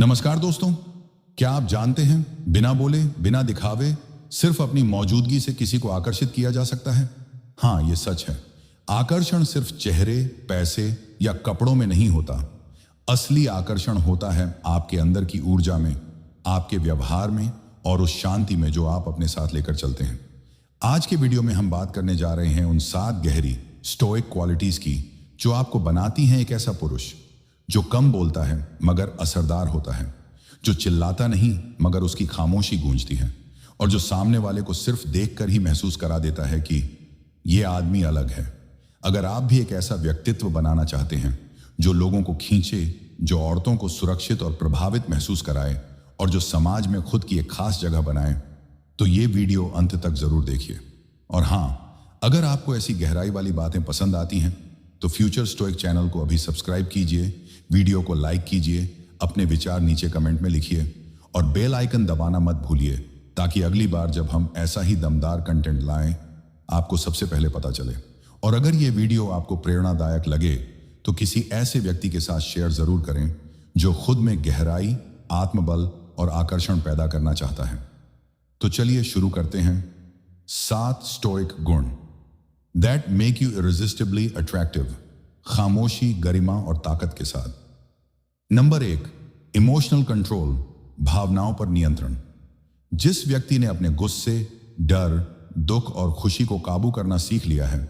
नमस्कार दोस्तों, क्या आप जानते हैं बिना बोले बिना दिखावे सिर्फ अपनी मौजूदगी से किसी को आकर्षित किया जा सकता है। हाँ, ये सच है। आकर्षण सिर्फ चेहरे, पैसे या कपड़ों में नहीं होता। असली आकर्षण होता है आपके अंदर की ऊर्जा में, आपके व्यवहार में और उस शांति में जो आप अपने साथ लेकर चलते हैं। आज के वीडियो में हम बात करने जा रहे हैं उन 7 गहरी स्टोइक क्वालिटीज की जो आपको बनाती हैं एक ऐसा पुरुष जो कम बोलता है मगर असरदार होता है, जो चिल्लाता नहीं मगर उसकी खामोशी गूंजती है और जो सामने वाले को सिर्फ देखकर ही महसूस करा देता है कि यह आदमी अलग है। अगर आप भी एक ऐसा व्यक्तित्व बनाना चाहते हैं जो लोगों को खींचे, जो औरतों को सुरक्षित और प्रभावित महसूस कराए और जो समाज में खुद की एक खास जगह बनाए, तो ये वीडियो अंत तक जरूर देखिए। और हाँ, अगर आपको ऐसी गहराई वाली बातें पसंद आती हैं तो फ्यूचर स्टोइक चैनल को अभी सब्सक्राइब कीजिए, वीडियो को लाइक कीजिए, अपने विचार नीचे कमेंट में लिखिए और बेल आइकन दबाना मत भूलिए ताकि अगली बार जब हम ऐसा ही दमदार कंटेंट लाएं आपको सबसे पहले पता चले। और अगर ये वीडियो आपको प्रेरणादायक लगे तो किसी ऐसे व्यक्ति के साथ शेयर जरूर करें जो खुद में गहराई, आत्मबल और आकर्षण पैदा करना चाहता है। तो चलिए शुरू करते हैं। 7 स्टोइक गुण दैट मेक यू इरेजिस्टिबली अट्रैक्टिव, खामोशी, गरिमा और ताकत के साथ। नंबर 1, इमोशनल कंट्रोल, भावनाओं पर नियंत्रण। जिस व्यक्ति ने अपने गुस्से, डर, दुख और खुशी को काबू करना सीख लिया है,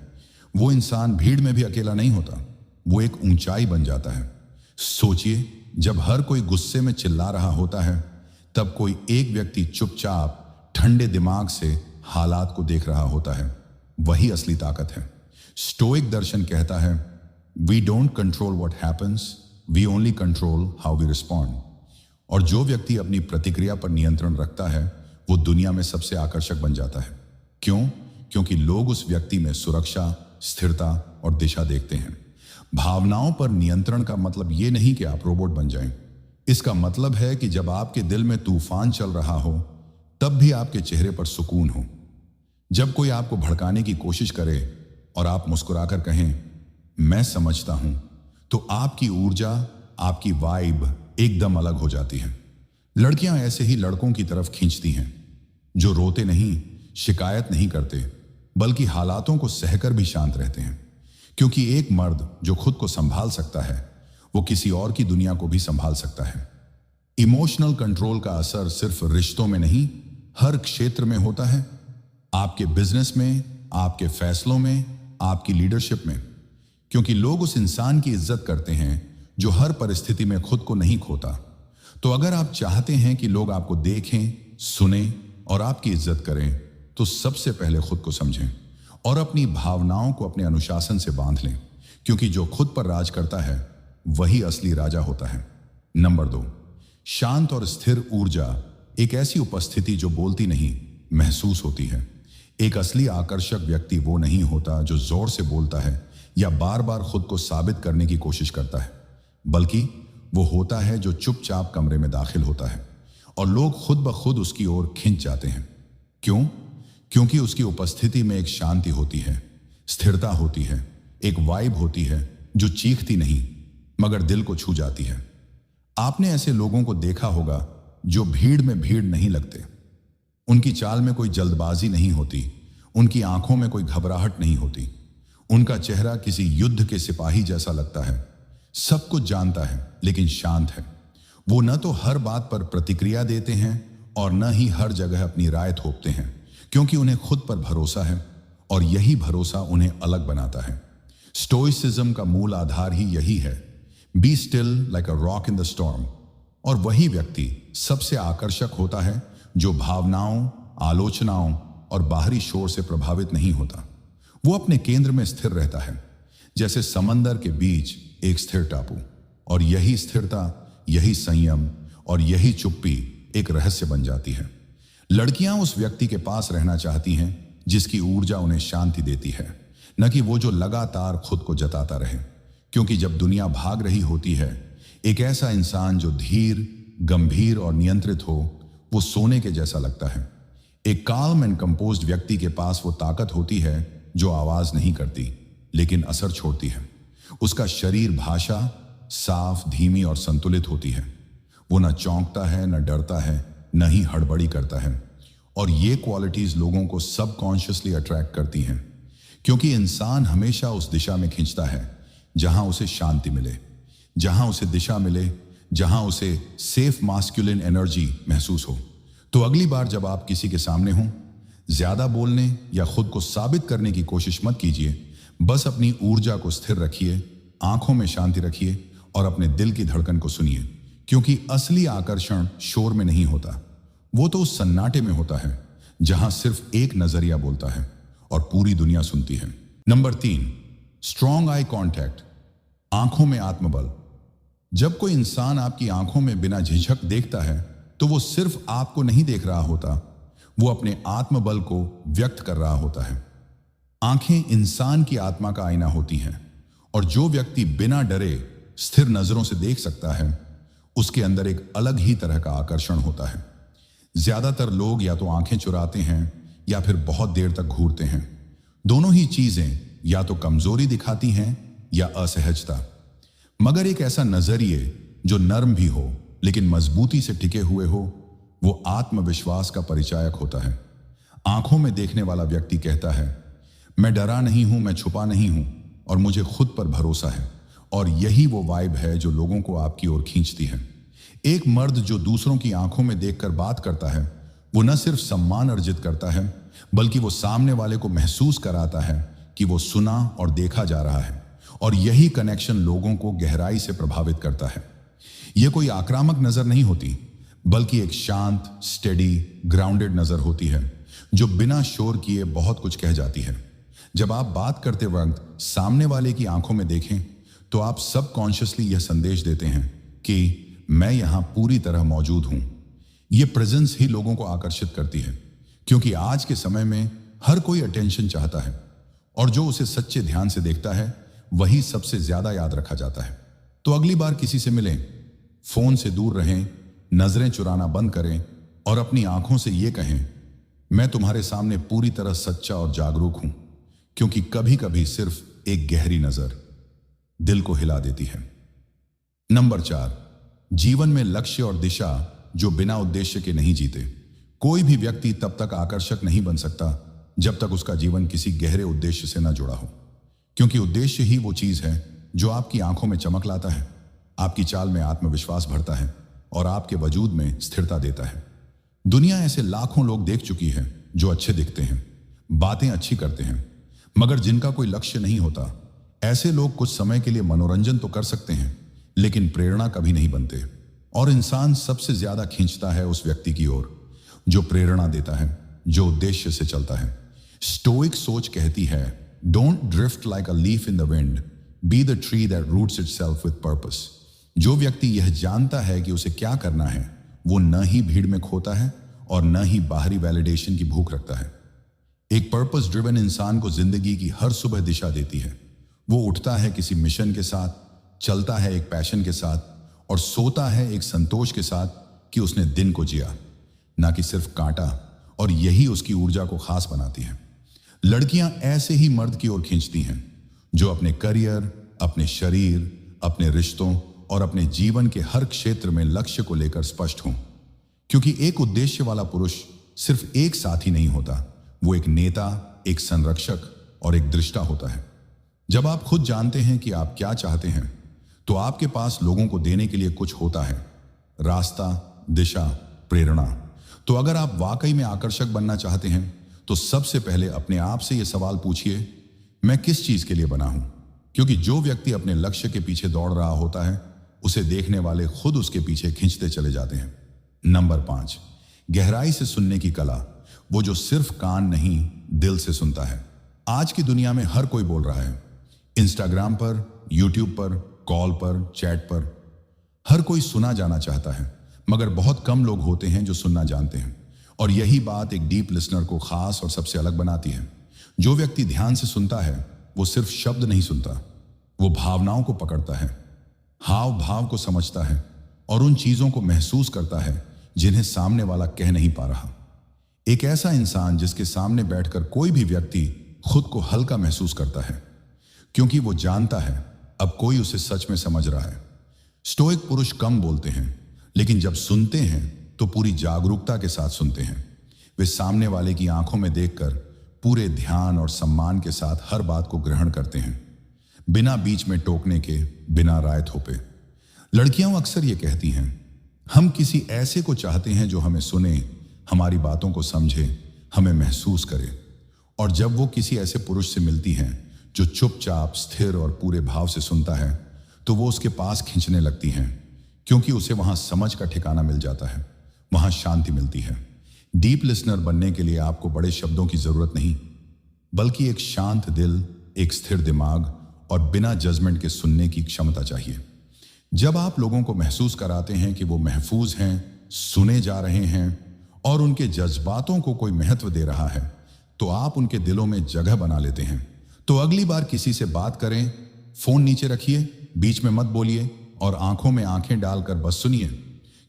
वो इंसान भीड़ में भी अकेला नहीं होता, वो एक ऊंचाई बन जाता है। सोचिए, जब हर कोई गुस्से में चिल्ला रहा होता है, तब कोई एक व्यक्ति चुपचाप ठंडे दिमाग से हालात को देख रहा होता है, वही असली ताकत है। स्टोइक दर्शन कहता है, we don't control what happens, we only control how we respond. और जो व्यक्ति अपनी प्रतिक्रिया पर नियंत्रण रखता है वो दुनिया में सबसे आकर्षक बन जाता है। क्यों? क्योंकि लोग उस व्यक्ति में सुरक्षा, स्थिरता और दिशा देखते हैं। भावनाओं पर नियंत्रण का मतलब ये नहीं कि आप रोबोट बन जाएं। इसका मतलब है कि जब आपके दिल में तूफान चल रहा हो तब भी आपके चेहरे पर सुकून हो। जब कोई आपको भड़काने की कोशिश करे और आप मुस्कुराकर कहें मैं समझता हूं, तो आपकी ऊर्जा, आपकी वाइब एकदम अलग हो जाती है। लड़कियां ऐसे ही लड़कों की तरफ खींचती हैं जो रोते नहीं, शिकायत नहीं करते, बल्कि हालातों को सहकर भी शांत रहते हैं। क्योंकि एक मर्द जो खुद को संभाल सकता है वो किसी और की दुनिया को भी संभाल सकता है। इमोशनल कंट्रोल का असर सिर्फ रिश्तों में नहीं, हर क्षेत्र में होता है। आपके बिजनेस में, आपके फैसलों में, आपकी लीडरशिप में। क्योंकि लोग उस इंसान की इज्जत करते हैं जो हर परिस्थिति में खुद को नहीं खोता। तो अगर आप चाहते हैं कि लोग आपको देखें, सुने और आपकी इज्जत करें, तो सबसे पहले खुद को समझें और अपनी भावनाओं को अपने अनुशासन से बांध लें। क्योंकि जो खुद पर राज करता है वही असली राजा होता है। नंबर 2, शांत और स्थिर ऊर्जा, एक ऐसी उपस्थिति जो बोलती नहीं, महसूस होती है। एक असली आकर्षक व्यक्ति वो नहीं होता जो जोर से बोलता है या बार बार खुद को साबित करने की कोशिश करता है, बल्कि वो होता है जो चुपचाप कमरे में दाखिल होता है और लोग खुद ब खुद उसकी ओर खिंच जाते हैं। क्यों? क्योंकि उसकी उपस्थिति में एक शांति होती है, स्थिरता होती है, एक वाइब होती है जो चीखती नहीं मगर दिल को छू जाती है। आपने ऐसे लोगों को देखा होगा जो भीड़ में भीड़ नहीं लगते। उनकी चाल में कोई जल्दबाजी नहीं होती, उनकी आंखों में कोई घबराहट नहीं होती, उनका चेहरा किसी युद्ध के सिपाही जैसा लगता है। सब कुछ जानता है लेकिन शांत है। वो न तो हर बात पर प्रतिक्रिया देते हैं और न ही हर जगह अपनी राय थोपते हैं, क्योंकि उन्हें खुद पर भरोसा है और यही भरोसा उन्हें अलग बनाता है। स्टोइसिज्म का मूल आधार ही यही है, be still like a rock in the storm. और वही व्यक्ति सबसे आकर्षक होता है जो भावनाओं, आलोचनाओं और बाहरी शोर से प्रभावित नहीं होता। वो अपने केंद्र में स्थिर रहता है, जैसे समंदर के बीच एक स्थिर टापू। और यही स्थिरता, यही संयम और यही चुप्पी एक रहस्य बन जाती है। लड़कियां उस व्यक्ति के पास रहना चाहती हैं जिसकी ऊर्जा उन्हें शांति देती है, न कि वो जो लगातार खुद को जताता रहे। क्योंकि जब दुनिया भाग रही होती है, एक ऐसा इंसान जो धीर, गंभीर और नियंत्रित हो, वो सोने के जैसा लगता है। एक काल्म एंड कंपोज्ड व्यक्ति के पास वो ताकत होती है जो आवाज नहीं करती लेकिन असर छोड़ती है। उसका शरीर भाषा साफ, धीमी और संतुलित होती है। वो न चौंकता है, न डरता है, न ही हड़बड़ी करता है। और ये क्वालिटीज लोगों को सबकॉन्शियसली अट्रैक्ट करती हैं, क्योंकि इंसान हमेशा उस दिशा में खींचता है जहां उसे शांति मिले, जहां उसे दिशा मिले, जहां उसे सेफ मास्कुलिन एनर्जी महसूस हो। तो अगली बार जब आप किसी के सामने हों, ज्यादा बोलने या खुद को साबित करने की कोशिश मत कीजिए। बस अपनी ऊर्जा को स्थिर रखिए, आंखों में शांति रखिए और अपने दिल की धड़कन को सुनिए, क्योंकि असली आकर्षण शोर में नहीं होता, वो तो उस सन्नाटे में होता है जहां सिर्फ एक नजरिया बोलता है और पूरी दुनिया सुनती है। नंबर 3, स्ट्रॉन्ग आई कांटेक्ट, आंखों में आत्मबल। जब कोई इंसान आपकी आंखों में बिना झिझक देखता है तो वो सिर्फ आपको नहीं देख रहा होता, वो अपने आत्मबल को व्यक्त कर रहा होता है। आंखें इंसान की आत्मा का आईना होती हैं और जो व्यक्ति बिना डरे स्थिर नजरों से देख सकता है, उसके अंदर एक अलग ही तरह का आकर्षण होता है। ज्यादातर लोग या तो आंखें चुराते हैं या फिर बहुत देर तक घूरते हैं। दोनों ही चीजें या तो कमजोरी दिखाती हैं या असहजता। मगर एक ऐसा नजरिए जो नर्म भी हो लेकिन मजबूती से टिके हुए हो, वो आत्मविश्वास का परिचायक होता है। आंखों में देखने वाला व्यक्ति कहता है, मैं डरा नहीं हूं, मैं छुपा नहीं हूं और मुझे खुद पर भरोसा है। और यही वो वाइब है जो लोगों को आपकी ओर खींचती है। एक मर्द जो दूसरों की आंखों में देखकर बात करता है, वो न सिर्फ सम्मान अर्जित करता है, बल्कि वो सामने वाले को महसूस कराता है कि वो सुना और देखा जा रहा है। और यही कनेक्शन लोगों को गहराई से प्रभावित करता है। यह कोई आक्रामक नजर नहीं होती, बल्कि एक शांत, स्टेडी, ग्राउंडेड नजर होती है जो बिना शोर किए बहुत कुछ कह जाती है। जब आप बात करते वक्त सामने वाले की आंखों में देखें तो आप सबकॉन्शियसली यह संदेश देते हैं कि मैं यहां पूरी तरह मौजूद हूं। यह प्रेजेंस ही लोगों को आकर्षित करती है, क्योंकि आज के समय में हर कोई अटेंशन चाहता है और जो उसे सच्चे ध्यान से देखता है वही सबसे ज्यादा याद रखा जाता है। तो अगली बार किसी से मिलें, फोन से दूर रहें, नजरें चुराना बंद करें और अपनी आंखों से यह कहें, मैं तुम्हारे सामने पूरी तरह सच्चा और जागरूक हूं। क्योंकि कभी कभी सिर्फ एक गहरी नजर दिल को हिला देती है। नंबर 4, जीवन में लक्ष्य और दिशा जो बिना उद्देश्य के नहीं जीते। कोई भी व्यक्ति तब तक आकर्षक नहीं बन सकता जब तक उसका जीवन किसी गहरे उद्देश्य से न जुड़ा हो, क्योंकि उद्देश्य ही वो चीज है जो आपकी आंखों में चमक लाता है, आपकी चाल में आत्मविश्वास भरता है और आपके वजूद में स्थिरता देता है। दुनिया ऐसे लाखों लोग देख चुकी है जो अच्छे दिखते हैं, बातें अच्छी करते हैं, मगर जिनका कोई लक्ष्य नहीं होता। ऐसे लोग कुछ समय के लिए मनोरंजन तो कर सकते हैं, लेकिन प्रेरणा कभी नहीं बनते। और इंसान सबसे ज्यादा खींचता है उस व्यक्ति की ओर जो प्रेरणा देता है, जो उद्देश्य से चलता है। स्टोइक सोच कहती है, don't drift like a leaf in the wind, be the tree that roots itself with purpose. जो व्यक्ति यह जानता है कि उसे क्या करना है, वो न ही भीड़ में खोता है और न ही बाहरी वैलिडेशन की भूख रखता है। एक पर्पस ड्रिवन इंसान को जिंदगी की हर सुबह दिशा देती है। वो उठता है किसी मिशन के साथ, चलता है एक पैशन के साथ और सोता है एक संतोष के साथ कि उसने दिन को जिया, ना कि सिर्फ काटा। और यही उसकी ऊर्जा को खास बनाती है। लड़कियां ऐसे ही मर्द की ओर खींचती हैं जो अपने करियर, अपने शरीर, अपने रिश्तों और अपने जीवन के हर क्षेत्र में लक्ष्य को लेकर स्पष्ट हों। क्योंकि एक उद्देश्य वाला पुरुष सिर्फ एक साथी नहीं होता, वो एक नेता, एक संरक्षक और एक दृष्टा होता है। जब आप खुद जानते हैं कि आप क्या चाहते हैं, तो आपके पास लोगों को देने के लिए कुछ होता है, रास्ता, दिशा, प्रेरणा। तो अगर आप वाकई में आकर्षक बनना चाहते हैं तो सबसे पहले अपने आप से यह सवाल पूछिए, मैं किस चीज के लिए बना हूं? क्योंकि जो व्यक्ति अपने लक्ष्य के पीछे दौड़ रहा होता है, उसे देखने वाले खुद उसके पीछे खींचते चले जाते हैं। नंबर 5, गहराई से सुनने की कला, वो जो सिर्फ कान नहीं दिल से सुनता है। आज की दुनिया में हर कोई बोल रहा है, इंस्टाग्राम पर, यूट्यूब पर, कॉल पर, चैट पर। हर कोई सुना जाना चाहता है, मगर बहुत कम लोग होते हैं जो सुनना जानते हैं। और यही बात एक डीप लिसनर को खास और सबसे अलग बनाती है। जो व्यक्ति ध्यान से सुनता है, वो सिर्फ शब्द नहीं सुनता, वो भावनाओं को पकड़ता है, हाव भाव को समझता है और उन चीजों को महसूस करता है जिन्हें सामने वाला कह नहीं पा रहा। एक ऐसा इंसान जिसके सामने बैठकर कोई भी व्यक्ति खुद को हल्का महसूस करता है, क्योंकि वो जानता है अब कोई उसे सच में समझ रहा है। स्टोइक पुरुष कम बोलते हैं, लेकिन जब सुनते हैं तो पूरी जागरूकता के साथ सुनते हैं। वे सामने वाले की आंखों में देखकर पूरे ध्यान और सम्मान के साथ हर बात को ग्रहण करते हैं, बिना बीच में टोकने के, बिना राय थोपे। लड़कियां अक्सर ये कहती हैं, हम किसी ऐसे को चाहते हैं जो हमें सुने, हमारी बातों को समझे, हमें महसूस करे। और जब वो किसी ऐसे पुरुष से मिलती हैं जो चुपचाप, स्थिर और पूरे भाव से सुनता है, तो वो उसके पास खींचने लगती हैं, क्योंकि उसे वहां समझ का ठिकाना मिल जाता है, वहां शांति मिलती है। डीप लिसनर बनने के लिए आपको बड़े शब्दों की जरूरत नहीं, बल्कि एक शांत दिल, एक स्थिर दिमाग और बिना जजमेंट के सुनने की क्षमता चाहिए। जब आप लोगों को महसूस कराते हैं कि वो महफूज हैं, सुने जा रहे हैं और उनके जज्बातों को कोई महत्व दे रहा है, तो आप उनके दिलों में जगह बना लेते हैं। तो अगली बार किसी से बात करें, फोन नीचे रखिए, बीच में मत बोलिए और आंखों में आंखें डालकर बस सुनिए,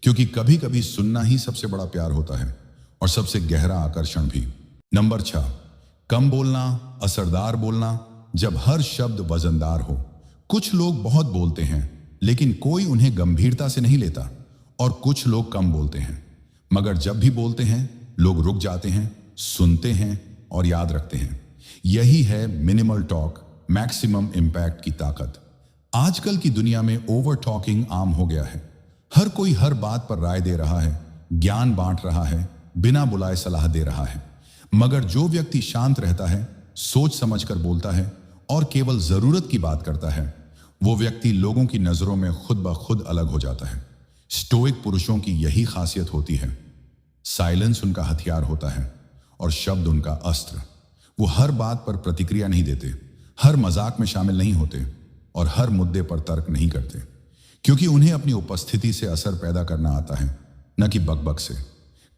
क्योंकि कभी कभी सुनना ही सबसे बड़ा प्यार होता है और सबसे गहरा आकर्षण भी। नंबर 6, कम बोलना, असरदार बोलना, जब हर शब्द वजनदार हो। कुछ लोग बहुत बोलते हैं लेकिन कोई उन्हें गंभीरता से नहीं लेता, और कुछ लोग कम बोलते हैं मगर जब भी बोलते हैं लोग रुक जाते हैं, सुनते हैं और याद रखते हैं। यही है मिनिमल टॉक, मैक्सिमम इंपैक्ट की ताकत। आजकल की दुनिया में ओवर टॉकिंग आम हो गया है। हर कोई हर बात पर राय दे रहा है, ज्ञान बांट रहा है, बिना बुलाए सलाह दे रहा है। मगर जो व्यक्ति शांत रहता है, सोच समझकर बोलता है और केवल जरूरत की बात करता है, वो व्यक्ति लोगों की नजरों में खुद ब खुद अलग हो जाता है। स्टोइक पुरुषों की यही खासियत होती है। साइलेंस उनका हथियार होता है और शब्द उनका अस्त्र। वो हर बात पर प्रतिक्रिया नहीं देते, हर मजाक में शामिल नहीं होते और हर मुद्दे पर तर्क नहीं करते, क्योंकि उन्हें अपनी उपस्थिति से असर पैदा करना आता है, न कि बकबक से।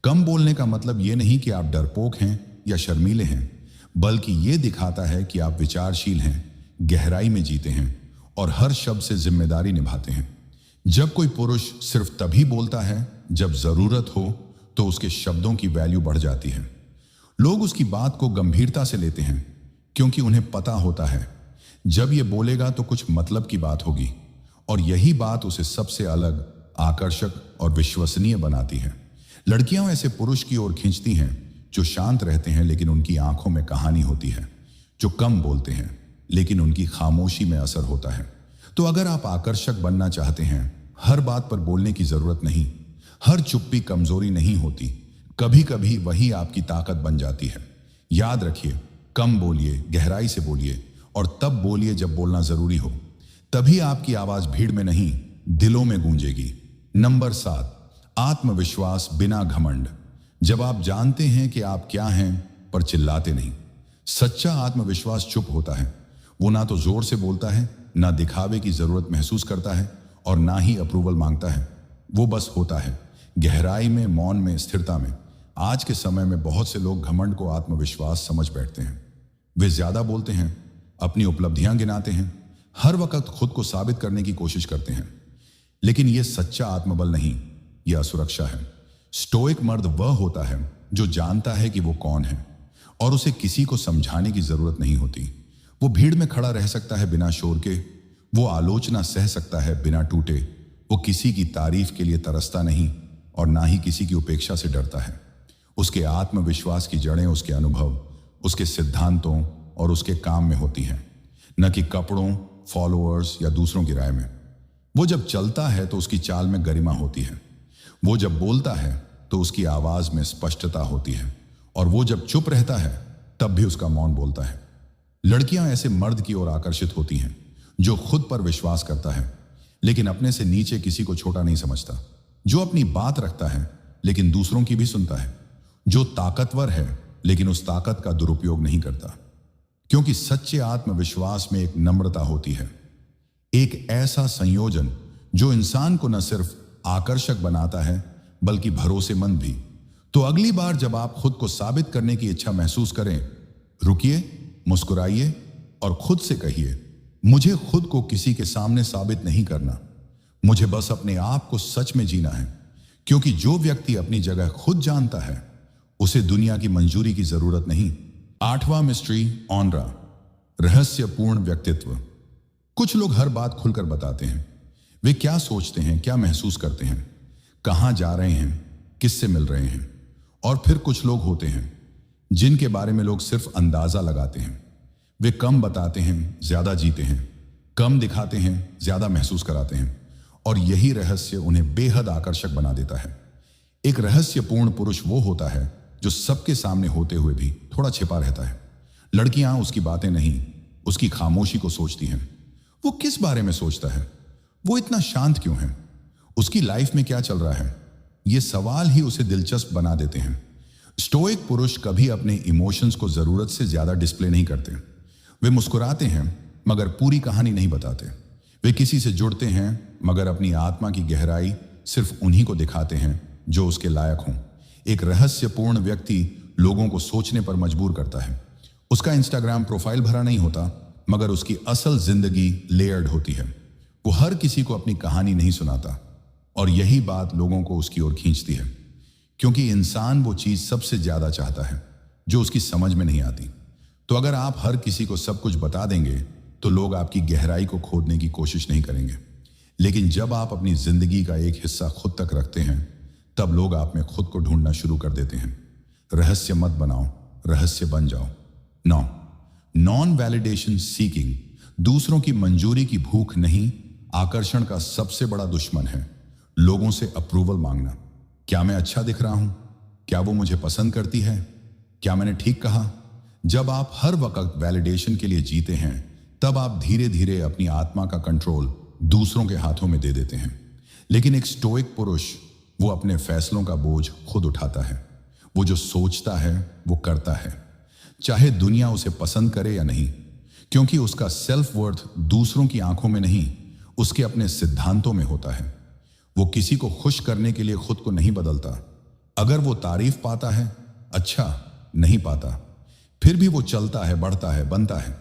कम बोलने का मतलब ये नहीं कि आप डरपोक हैं या शर्मीले हैं, बल्कि ये दिखाता है कि आप विचारशील हैं, गहराई में जीते हैं और हर शब्द से जिम्मेदारी निभाते हैं। जब कोई पुरुष सिर्फ तभी बोलता है जब जरूरत हो, तो उसके शब्दों की वैल्यू बढ़ जाती है। लोग उसकी बात को गंभीरता से लेते हैं, क्योंकि उन्हें पता होता है जब ये बोलेगा तो कुछ मतलब की बात होगी, और यही बात उसे सबसे अलग, आकर्षक और विश्वसनीय बनाती है। लड़कियां ऐसे पुरुष की ओर खींचती हैं जो शांत रहते हैं लेकिन उनकी आंखों में कहानी होती है, जो कम बोलते हैं लेकिन उनकी खामोशी में असर होता है। तो अगर आप आकर्षक बनना चाहते हैं, हर बात पर बोलने की जरूरत नहीं, हर चुप्पी कमजोरी नहीं होती, कभी कभी वही आपकी ताकत बन जाती है। याद रखिए, कम बोलिए, गहराई से बोलिए और तब बोलिए जब बोलना जरूरी हो। तभी आपकी आवाज भीड़ में नहीं, दिलों में गूंजेगी। नंबर 7, आत्मविश्वास बिना घमंड। जब आप जानते हैं कि आप क्या हैं पर चिल्लाते नहीं। सच्चा आत्मविश्वास चुप होता है। वो ना तो जोर से बोलता है, ना दिखावे की जरूरत महसूस करता है और ना ही अप्रूवल मांगता है। वो बस होता है, गहराई में, मौन में, स्थिरता में। आज के समय में बहुत से लोग घमंड को आत्मविश्वास समझ बैठते हैं। वे ज्यादा बोलते हैं, अपनी उपलब्धियां गिनाते हैं, हर वक्त खुद को साबित करने की कोशिश करते हैं। लेकिन यह सच्चा आत्मबल नहीं, यह असुरक्षा है। स्टोइक मर्द वह होता है जो जानता है कि वो कौन है और उसे किसी को समझाने की जरूरत नहीं होती। वो भीड़ में खड़ा रह सकता है बिना शोर के, वो आलोचना सह सकता है बिना टूटे, वो किसी की तारीफ के लिए तरसता नहीं और ना ही किसी की उपेक्षा से डरता है। उसके आत्मविश्वास की जड़ें उसके अनुभव, उसके सिद्धांतों और उसके काम में होती हैं, न कि कपड़ों, फॉलोअर्स या दूसरों की राय में। वो जब चलता है तो उसकी चाल में गरिमा होती है, वो जब बोलता है तो उसकी आवाज में स्पष्टता होती है, और वो जब चुप रहता है तब भी उसका मौन बोलता है। लड़कियां ऐसे मर्द की ओर आकर्षित होती हैं जो खुद पर विश्वास करता है लेकिन अपने से नीचे किसी को छोटा नहीं समझता, जो अपनी बात रखता है लेकिन दूसरों की भी सुनता है, जो ताकतवर है लेकिन उस ताकत का दुरुपयोग नहीं करता। क्योंकि सच्चे आत्मविश्वास में एक नम्रता होती है, एक ऐसा संयोजन जो इंसान को न सिर्फ आकर्षक बनाता है बल्कि भरोसेमंद भी। तो अगली बार जब आप खुद को साबित करने की इच्छा महसूस करें, रुकिए, मुस्कुराइए और खुद से कहिए, मुझे खुद को किसी के सामने साबित नहीं करना, मुझे बस अपने आप को सच में जीना है। क्योंकि जो व्यक्ति अपनी जगह खुद जानता है, उसे दुनिया की मंजूरी की जरूरत नहीं। 8वां मिस्ट्री, ऑनरा, रहस्यपूर्ण व्यक्तित्व। कुछ लोग हर बात खुलकर बताते हैं, वे क्या सोचते हैं, क्या महसूस करते हैं। कहाँ जा रहे हैं, किससे मिल रहे हैं। और फिर कुछ लोग होते हैं जिनके बारे में लोग सिर्फ अंदाजा लगाते हैं। वे कम बताते हैं, ज्यादा जीते हैं, कम दिखाते हैं, ज्यादा महसूस कराते हैं, और यही रहस्य उन्हें बेहद आकर्षक बना देता है। एक रहस्यपूर्ण पुरुष वो होता है जो सबके सामने होते हुए भी थोड़ा छिपा रहता है। लड़कियां उसकी बातें नहीं, उसकी खामोशी को सोचती हैं। वो किस बारे में सोचता है, वो इतना शांत क्यों है, उसकी लाइफ में क्या चल रहा है, ये सवाल ही उसे दिलचस्प बना देते हैं। स्टोइक पुरुष कभी अपने इमोशंस को जरूरत से ज्यादा डिस्प्ले नहीं करते। वे मुस्कुराते हैं मगर पूरी कहानी नहीं बताते। वे किसी से जुड़ते हैं मगर अपनी आत्मा की गहराई सिर्फ उन्हीं को दिखाते हैं जो उसके लायक हों। एक रहस्यपूर्ण व्यक्ति लोगों को सोचने पर मजबूर करता है। उसका इंस्टाग्राम प्रोफाइल भरा नहीं होता मगर उसकी असल जिंदगी लेयर्ड होती है। वो हर किसी को अपनी कहानी नहीं सुनाता, और यही बात लोगों को उसकी ओर खींचती है, क्योंकि इंसान वो चीज सबसे ज्यादा चाहता है जो उसकी समझ में नहीं आती। तो अगर आप हर किसी को सब कुछ बता देंगे तो लोग आपकी गहराई को खोदने की कोशिश नहीं करेंगे। लेकिन जब आप अपनी जिंदगी का एक हिस्सा खुद तक रखते हैं तब लोग आप में खुद को ढूंढना शुरू कर देते हैं। रहस्य मत बनाओ, रहस्य बन जाओ। नॉन वैलिडेशन सीकिंग दूसरों की मंजूरी की भूख नहीं, आकर्षण का सबसे बड़ा दुश्मन है। लोगों से अप्रूवल मांगना। क्या मैं अच्छा दिख रहा हूं? क्या वो मुझे पसंद करती है? क्या मैंने ठीक कहा? जब आप हर वक्त वैलिडेशन के लिए जीते हैं तब आप धीरे धीरे अपनी आत्मा का कंट्रोल दूसरों के हाथों में दे देते हैं। लेकिन एक स्टोइक पुरुष वो अपने फैसलों का बोझ खुद उठाता है। वो जो सोचता है वो करता है, चाहे दुनिया उसे पसंद करे या नहीं, क्योंकि उसका सेल्फ वर्थ दूसरों की आंखों में नहीं, उसके अपने सिद्धांतों में होता है। वो किसी को खुश करने के लिए खुद को नहीं बदलता। अगर वो तारीफ पाता है अच्छा, नहीं पाता फिर भी वो चलता है, बढ़ता है, बनता है।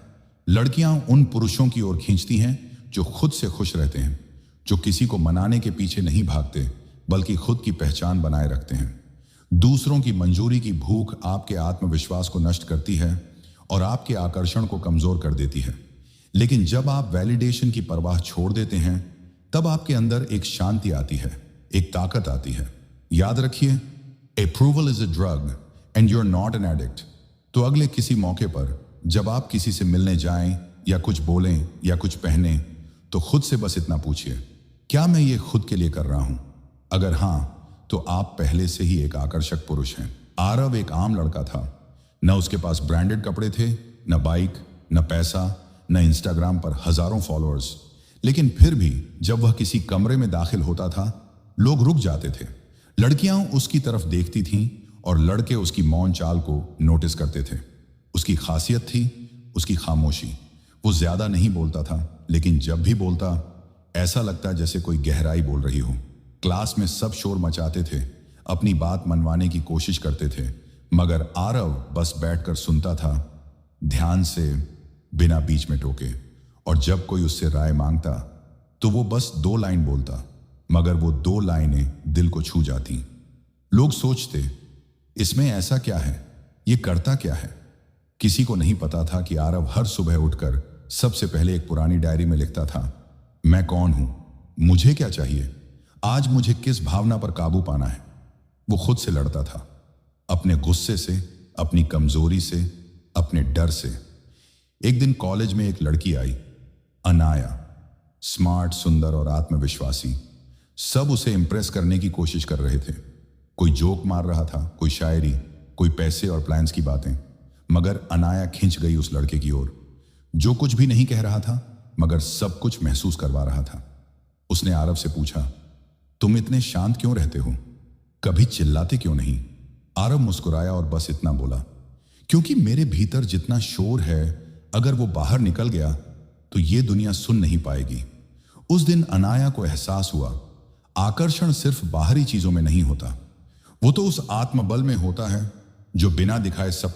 लड़कियां उन पुरुषों की ओर खींचती हैं जो खुद से खुश रहते हैं, जो किसी को मनाने के पीछे नहीं भागते बल्कि खुद की पहचान बनाए रखते हैं। दूसरों की मंजूरी की भूख आपके आत्मविश्वास को नष्ट करती है और आपके आकर्षण को कमजोर कर देती है। लेकिन जब आप वैलिडेशन की परवाह छोड़ देते हैं तब आपके अंदर एक शांति आती है, एक ताकत आती है। याद रखिए, approval is a drug and you are not an addict. तो अगले किसी मौके पर जब आप किसी से मिलने जाएं या कुछ बोलें या कुछ पहने तो खुद से बस इतना पूछिए, क्या मैं ये खुद के लिए कर रहा हूं? अगर हां तो आप पहले से ही एक आकर्षक पुरुष हैं। आरव एक आम लड़का था। न उसके पास ब्रांडेड कपड़े थे, न बाइक, न पैसा, न इंस्टाग्राम पर हजारों फॉलोअर्स। लेकिन फिर भी जब वह किसी कमरे में दाखिल होता था लोग रुक जाते थे। लड़कियां उसकी तरफ देखती थीं और लड़के उसकी मौन चाल को नोटिस करते थे। उसकी खासियत थी उसकी खामोशी। वो ज्यादा नहीं बोलता था, लेकिन जब भी बोलता ऐसा लगता जैसे कोई गहराई बोल रही हो। क्लास में सब शोर मचाते थे, अपनी बात मनवाने की कोशिश करते थे, मगर आरव बस बैठकर सुनता था, ध्यान से, बिना बीच में टोके। और जब कोई उससे राय मांगता तो वो बस 2 लाइन बोलता, मगर वो 2 लाइनें दिल को छू जाती। लोग सोचते इसमें ऐसा क्या है, ये करता क्या है? किसी को नहीं पता था कि आरव हर सुबह उठकर सबसे पहले एक पुरानी डायरी में लिखता था, मैं कौन हूं, मुझे क्या चाहिए, आज मुझे किस भावना पर काबू पाना है। वो खुद से लड़ता था, अपने गुस्से से, अपनी कमजोरी से, अपने डर से। एक दिन कॉलेज में एक लड़की आई, अनाया, स्मार्ट, सुंदर और आत्मविश्वासी। सब उसे इंप्रेस करने की कोशिश कर रहे थे। कोई जोक मार रहा था, कोई शायरी, कोई पैसे और प्लान्स की बातें। मगर अनाया खिंच गई उस लड़के की ओर, जो कुछ भी नहीं कह रहा था मगर सब कुछ महसूस करवा रहा था। उसने आरव से पूछा, तुम इतने शांत क्यों रहते हो, कभी चिल्लाते क्यों नहीं? आरव मुस्कुराया और बस इतना बोला, क्योंकि मेरे भीतर जितना शोर है अगर वो बाहर निकल गया तो ये दुनिया सुन नहीं पाएगी। उस दिन अनाया को एहसास हुआ, आकर्षण सिर्फ बाहरी चीजों में नहीं होता, वो तो उस आत्मबल में होता है जो बिना दिखाए सब